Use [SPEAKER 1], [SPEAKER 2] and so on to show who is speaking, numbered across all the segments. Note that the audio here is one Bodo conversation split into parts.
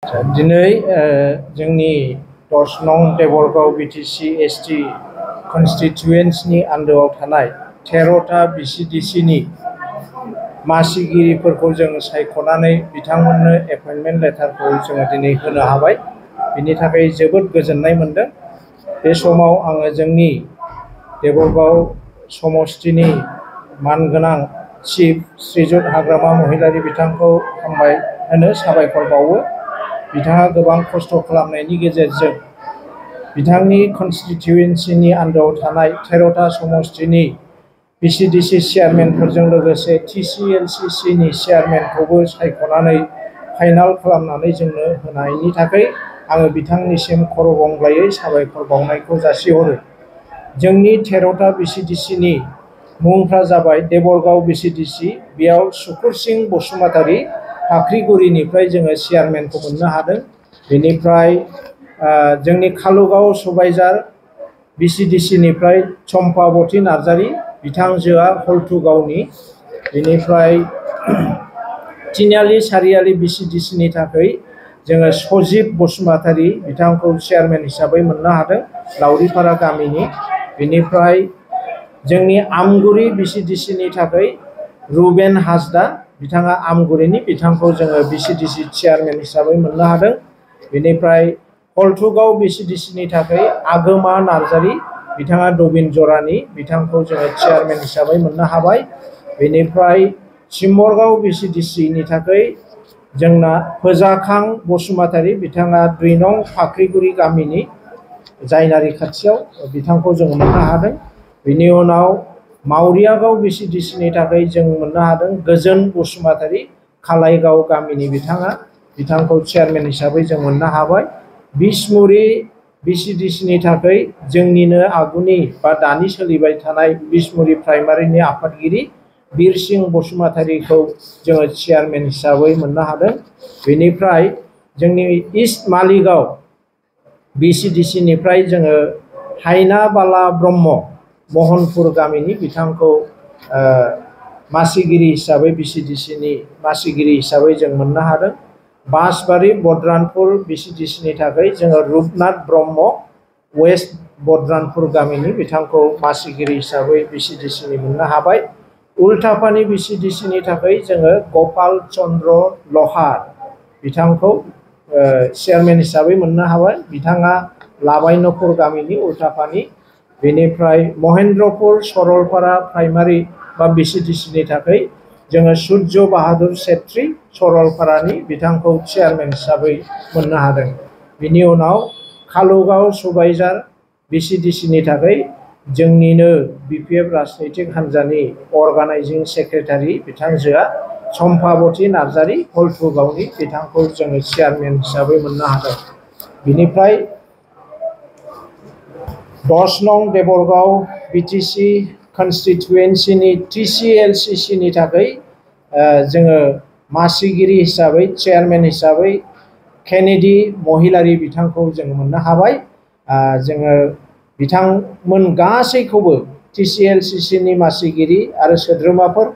[SPEAKER 1] दिनै जोंनि 10 नं देबरगाव बिटिसि एसटि कन्स्टिट्युएन्सिनि आन्दोआव थानाय 13टा बिसिडिसिनि मासिगिरिफोरखौ जों सायख'नानै बिथांमोननो एपइन्टमेन्ट लेटारखौ जोङो दिनै होनो हाबाय। बिनि थाखाय जोबोद गोजोननाय मोनदों। बे समाव आङो जोंनि देबरगाव समस्तिनि मानगोनां चिफ श्रीजुत हाग्रामा महिलारि बिथांखौ हामबाय होनो साबायखर बावो। बिथाङा गोबां खस्थ' खालामनायनि गेजेरजों बिथांनि कन्स्टिट्युएन्सिनि आन्दोआव थानाय 13टा समस्तिनि बिसिडिसि चेयारमेनफोरजों लोगोसे TCLCCनि चेयारमेनखौबो सायख'नानै फाइनाल खालामनानै जोंनो होनायनि थाखाय आङो बिथांनिसिम खर' गंग्लायै साबायखर बावनायखौ जासिहरो। जोंनि 13टा बिसिडिसिनि मुंफ्रा जाबाय देबरगाव बिसिडिसि, बेयाव सुकुर सिं बसुमतारी फाख्रिगुरिनिफ्राय जोङो चेयारमेनखौ मोननो हादों। बेनिफ्राय जोंनि कालुगाव सबायझार बिसिडिसिनिफ्राय चम्पाबती नार्जारी, बिथांजोआ हल्थुगावनि। बेनिफ्राय तिनिआलि सारिआलि बिसिडिसिनि थाखाय जोङो सजिब बसुमतारी, बिथांखौ चेयारमेन हिसाबै मोननो हादों, लावरिपारा गामिनि। बेनिफ्राय जोंनि आमगुरि बिसिडिसिनि थाखाय रुबेन हासदा, बिथाङा आमगुरिनि, बिथांखौ जोङो बिसिडिसि चेयारमेन हिसाबै मोननो हादों। बेनिफ्राय हल्थुगाव बिसिडिसिनि थाखाय आगोमा नार्जारी, बिथाङा दबिन जरानि, बिथांखौ जोङो चेयारमेन हिसाबै मोननो हाबाय। बेनिफ्राय सिम्बरगाव बिसिडिसिनि थाखाय जोंना फोजाखां बसुमतारी, बिथाङा 2 नं फाख्रिगुरि गामिनि जायनारि खाथियाव, बिथांखौ जों मोननो हादों। बिनि उनाव मावरियागाव बिसिडिसिनि थाखाय जों मोननो हादों गोजोन बसुमतारी, खालाइगाव गामिनि बिथांखौ चेयारमेन हिसाबै जों मोननो हाबाय। बिसमुरि बिसिडिसिनि थाखाय जोंनिनो आगुनि बा दानि सोलिबाय थानाय बिसमुरि प्राइमारिनि आफादगिरि बिरसिं बसुमतारीखौ जोङो चेयारमेन हिसाबै मोननो हादों। बेनिफ्राय जोंनि इस्ट मालिगाव बिसिडिसिनिफ्राय जोङो हायना बाला ब्रह्म, महनपुर गामिनि, बिथांखौ मासिगिरि हिसाबै बिसिडिसिनि मासिगिरि हिसाबै जों मोननो हादों। बासबारि बद्रानपुर बिसिडिसिनि थाखाय जोङो रुपनाथ ब्रह्म, वेस्ट बद्रानपुर गामिनि, बिथांखौ मासिगिरि हिसाबै बिसिडिसिनि मोननो हाबाय। उल्टापानि बिसिडिसिनि थाखाय जोङो गपाल चन्द्र लहार, बिथांखौ चेयारमेन हिसाबै मोननो हाबाय, बिथाङा लाबायनपुर गामिनि उल्टापानि। बेनिफ्राय महेन्द्रपुर सरलपारा प्राइमारि बा बिसिडिसिनि थाखाय जोङो सुर्य बाहादुर सेत्री, सरलपारानि, बिथांखौ चेयारमेन हिसाबै मोननो हादों। बिनि उनाव कालुगाव सबायझार बिसिडिसिनि थाखाय जोंनिनो BPF राजनैतिक हान्जानि अर्गानाइजिं सेक्रेटारि बिथांजोआ चम्पाबती नार्जारी, हल्थुगावनि, बिथांखौ जोङो चेयारमेन हिसाबै मोननो हादों। बिनिफ्राय 10 नं देबरगाव बिटिसि कन्स्टिट्युएन्सिनि TCLCCनि थाखाय जोङो मासिगिरि हिसाबै, चेयारमेन हिसाबै केनेडी महिलारि, बिथांखौ जों मोननो हाबाय। जोङो बिथांमोन गासैखौबो TCLCCनि मासिगिरि आरो सोद्रोमाफोर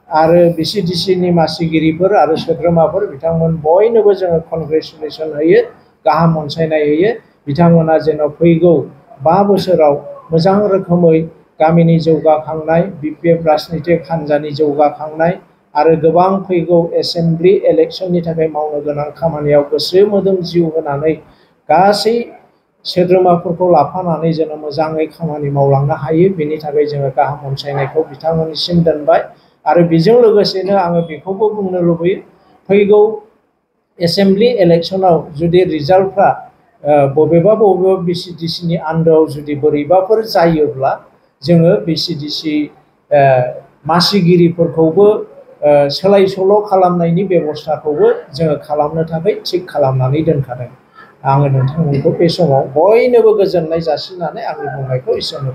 [SPEAKER 1] आरो बिसिडिसिनि मासिगिरिफोर आरो सोद्रोमाफोर, बिथांमोन बयनोबो जोङो कंग्रेचुलेसन होयो, गाहाम अनसायनाय होयो। बिथांमोना जेन' फैगौ 5 बोसोराव मोजां रोखोमै गामिनि जौगाखांनाय, BPF राजनैतिक हान्जानि जौगाखांनाय आरो गोबां फैगौ एसेमब्लि इलेक्सननि थाखाय मावनो गोनां खामानियाव गोसो मोदोम जिउ होनानै गासै सोद्रोमाफोरखौ लाफानानै जेन' मोजाङै खामानि मावलांनो हायो, बेनि थाखाय जोङो गाहाम अनसायनायखौ बिथांमोननिसिम दोनबाय। आरो बेजों लोगोसेनो आङो बेखौबो बुंनो लुबैयो, फैगौ एसेमब्लि इलेक्सनाव जुदि रिजाल्टफ्रा बबेबा बिसिडिसिनि आन्दोआव जुदि बोरैबाफोर जायोब्ला जोङो बिसिडिसि मासिगिरिफोरखौबो सोलाय सोल' खालामनायनि बेब'स्थाखौबो जोङो खालामनो थाखाय थिग खालामनानै दोनखादों। आङो नोंथांमोनखौ बे समाव बयनोबो गोजोननाय जासिनानै आंनि बुंनायखौ एसेयावनो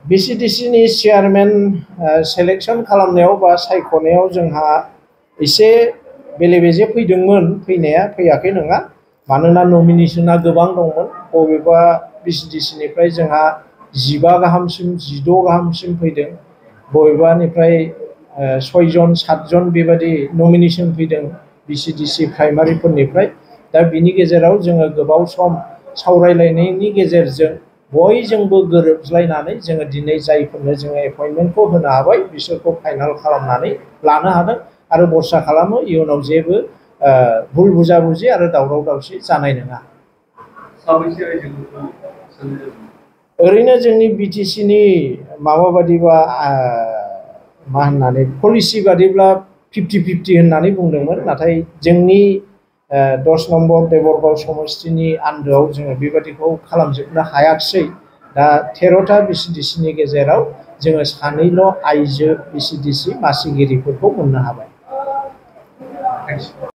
[SPEAKER 1] बिसिडिसिनि चेयारमेन सेलेक्सन खालामनायाव बा सायख'नायाव जोंहा एसे बेले बेजे फैदोंमोन, फैनाया फैयाखै नङा, मानोना नमिनेसना गोबां दंमोन। बबेबा बिसिडिसिनिफ्राय जोंहा 15 गाहामसिम 16 गाहामसिम फैदों, बबेबानिफ्राय 6 जन 7 जन बेबायदि नमिनेशन फैदों बिसिडिसि प्राइमारिफोरनिफ्राय दा बिनि गेजेराव जोङो गोबाव सम सावरायलायनायनि गेजेरजों बयजोंबो गोरोबज्लायनानै जोङो दिनै जायफोरनो जोङो एपइन्टमेन्टखौ होनो हाबाय बिसोरखौ फाइनाल खालामनानै लानो हादों आरो भरसा खालामो इयुनाव जेबो भुल बुजाबुजि आरो दावराव दावसि जानाय नङा। ओरैनो जोंनि बिटिसिनि माबा बादिबा मा होननानै पलिसि बादिब्ला 50-50 होननानै बुंदोंमोन नाथाय जोंनि 10 नम्बर देबरगाव समस्तिनि आन्दोआव जोङो बेबादिखौ खालामजोबनो हायाखिसै। दा 13टा बिसिडिसिनि गेजेराव जोङो 2ल' आइजो बिसिडिसि मासिगिरिफोरखौ मोननो हाबाय।